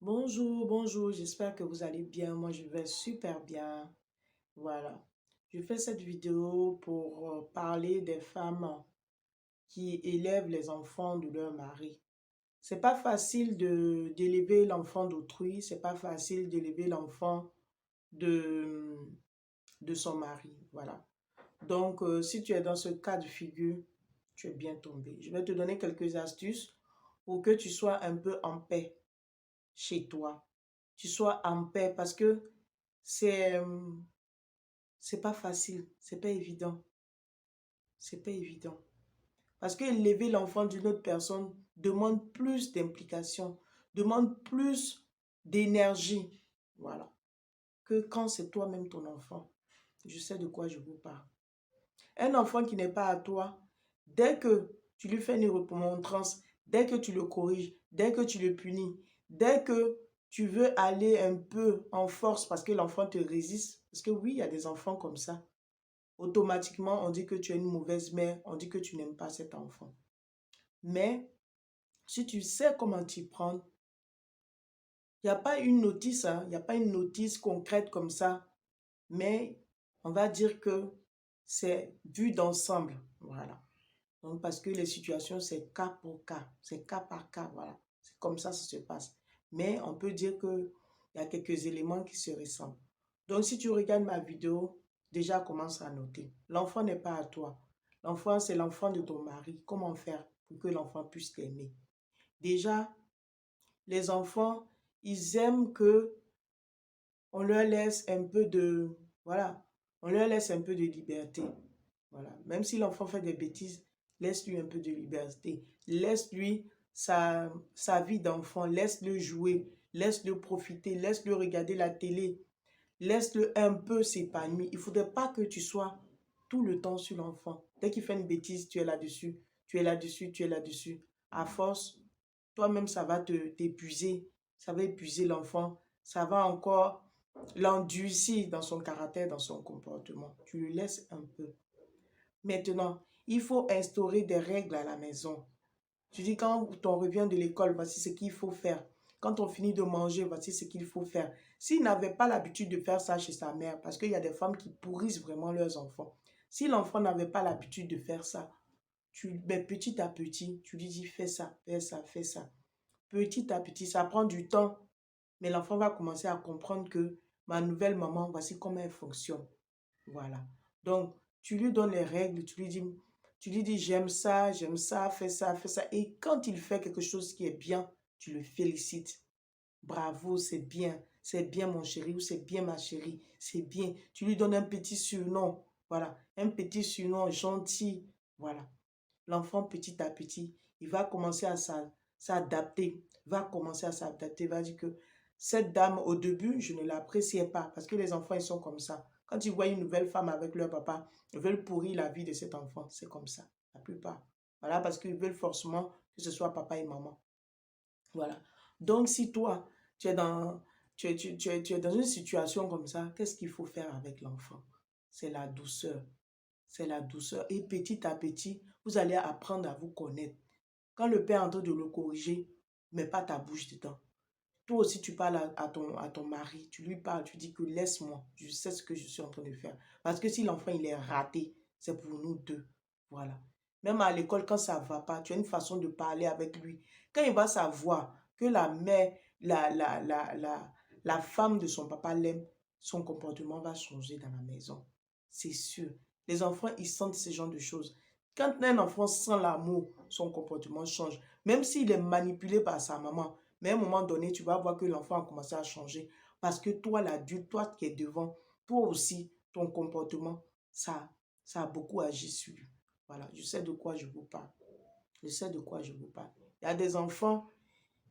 Bonjour, bonjour, j'espère que vous allez bien. Moi, je vais super bien. Voilà. Je fais cette vidéo pour parler des femmes qui élèvent les enfants de leur mari. C'est pas facile d'élever l'enfant d'autrui, c'est pas facile d'élever l'enfant de, de son mari. Voilà. Donc, si tu es dans ce cas de figure, tu es bien tombé. Je vais te donner quelques astuces pour que tu sois un peu en paix chez toi. Tu sois en paix parce que c'est euh, c'est pas facile, c'est pas évident, c'est pas évident. Parce que élever l'enfant d'une autre personne demande plus d'implication, demande plus d'énergie, voilà, que quand c'est toi-même ton enfant. Je sais de quoi je vous parle. Un enfant qui n'est pas à toi, dès que tu lui fais une remontrance, dès que tu le corriges, dès que tu le punis, dès que tu veux aller un peu en force parce que l'enfant te résiste, parce que oui, il y a des enfants comme ça, automatiquement, on dit que tu es une mauvaise mère, on dit que tu n'aimes pas cet enfant. Mais si tu sais comment t'y prendre, il n'y a pas une notice, hein, il n'y a pas une notice concrète comme ça, mais on va dire que c'est vu d'ensemble. Voilà. Donc, parce que les situations, c'est cas pour cas, c'est cas par cas, voilà. C'est comme ça se passe. Mais on peut dire qu'il y a quelques éléments qui se ressemblent. Donc, si tu regardes ma vidéo, déjà commence à noter. L'enfant n'est pas à toi. L'enfant, c'est l'enfant de ton mari. Comment faire pour que l'enfant puisse t'aimer? Déjà, les enfants, ils aiment que on leur laisse un peu de, voilà, on leur laisse un peu de liberté. Voilà. Même si l'enfant fait des bêtises, laisse-lui un peu de liberté. Laisse-lui sa vie d'enfant. Laisse-le jouer. Laisse-le profiter. Laisse-le regarder la télé. Laisse-le un peu s'épanouir. Il ne faudrait pas que tu sois tout le temps sur l'enfant. Dès qu'il fait une bêtise, tu es là-dessus. Tu es là-dessus. Tu es là-dessus. À force, toi-même, ça va t'épuiser. Ça va épuiser l'enfant. Ça va encore l'endurcir dans son caractère, dans son comportement. Tu le laisses un peu. Maintenant, il faut instaurer des règles à la maison. Tu dis, quand on revient de l'école, voici ce qu'il faut faire. Quand on finit de manger, voici ce qu'il faut faire. S'il n'avait pas l'habitude de faire ça chez sa mère, parce qu'il y a des femmes qui pourrissent vraiment leurs enfants. Si l'enfant n'avait pas l'habitude de faire ça, mais petit à petit, tu lui dis, fais ça, fais ça, fais ça. Petit à petit, ça prend du temps, mais l'enfant va commencer à comprendre que ma nouvelle maman, voici comment elle fonctionne. Voilà. Donc, tu lui donnes les règles, tu lui dis j'aime ça, fais ça, fais ça. Et quand il fait quelque chose qui est bien, tu le félicites. Bravo, c'est bien mon chéri ou c'est bien ma chérie, c'est bien. Tu lui donnes un petit surnom, voilà, un petit surnom gentil, voilà. L'enfant, petit à petit, il va commencer à s'adapter, va commencer à s'adapter, va dire que cette dame, au début, je ne l'appréciais pas parce que les enfants, ils sont comme ça. Quand ils voient une nouvelle femme avec leur papa, ils veulent pourrir la vie de cet enfant. C'est comme ça, la plupart. Voilà, parce qu'ils veulent forcément que ce soit papa et maman. Voilà. Donc, si toi, tu es dans, tu es dans une situation comme ça, qu'est-ce qu'il faut faire avec l'enfant? C'est la douceur. C'est la douceur. Et petit à petit, vous allez apprendre à vous connaître. Quand le père est en train de le corriger, mets pas ta bouche dedans. Toi aussi, tu parles à ton mari, tu lui parles, tu dis que laisse-moi, je sais ce que je suis en train de faire. Parce que si l'enfant, il est raté, c'est pour nous deux. Voilà. Même à l'école, quand ça ne va pas, tu as une façon de parler avec lui. Quand il va savoir que la mère, la femme de son papa l'aime, son comportement va changer dans la maison. C'est sûr. Les enfants, ils sentent ce genre de choses. Quand un enfant sent l'amour, son comportement change. Même s'il est manipulé par sa maman, mais à un moment donné, tu vas voir que l'enfant a commencé à changer. Parce que toi, l'adulte, toi qui es devant, toi aussi, ton comportement, ça a beaucoup agi sur lui. Voilà, je sais de quoi je vous parle. Je sais de quoi je vous parle. Il y a des enfants,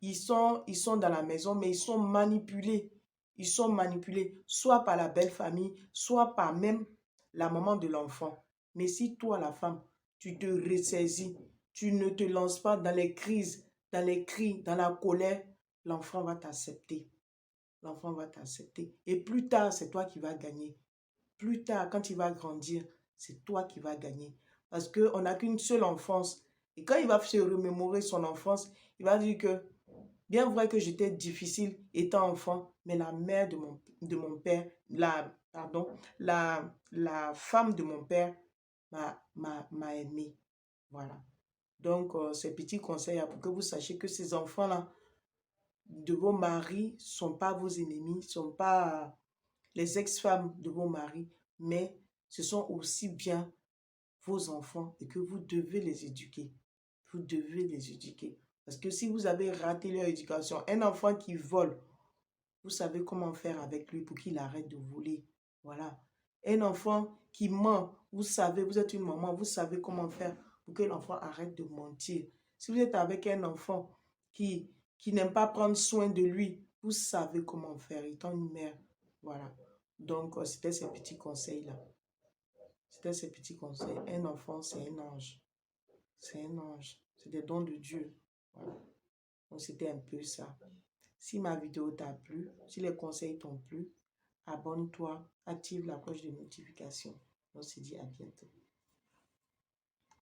ils sont dans la maison, mais ils sont manipulés. Ils sont manipulés, soit par la belle famille, soit par même la maman de l'enfant. Mais si toi, la femme, tu te ressaisis, tu ne te lances pas dans les crises, dans les cris, dans la colère, l'enfant va t'accepter. L'enfant va t'accepter. Et plus tard, c'est toi qui vas gagner. Plus tard, quand il va grandir, c'est toi qui vas gagner. Parce qu'on n'a qu'une seule enfance. Et quand il va se remémorer son enfance, il va dire que Bien vrai que j'étais difficile étant enfant, mais la mère de mon père, la femme de mon père m'a aimé. Voilà. Donc, ces petits conseils là, pour que vous sachiez que ces enfants-là de vos maris ne sont pas vos ennemis, ne sont pas les ex-femmes de vos maris, mais ce sont aussi bien vos enfants et que vous devez les éduquer. Vous devez les éduquer. Parce que si vous avez raté leur éducation, un enfant qui vole, vous savez comment faire avec lui pour qu'il arrête de voler. Voilà. Un enfant qui ment, vous savez, vous êtes une maman, vous savez comment faire pour que l'enfant arrête de mentir. Si vous êtes avec un enfant qui, qui n'aime pas prendre soin de lui, vous savez comment faire, étant une mère. Voilà. Donc, c'était ces petits conseils-là. C'était ces petits conseils. Un enfant, c'est un ange. C'est un ange. C'est des dons de Dieu. Voilà. Donc, c'était un peu ça. Si ma vidéo t'a plu, si les conseils t'ont plu, abonne-toi, active la cloche de notification. On se dit à bientôt.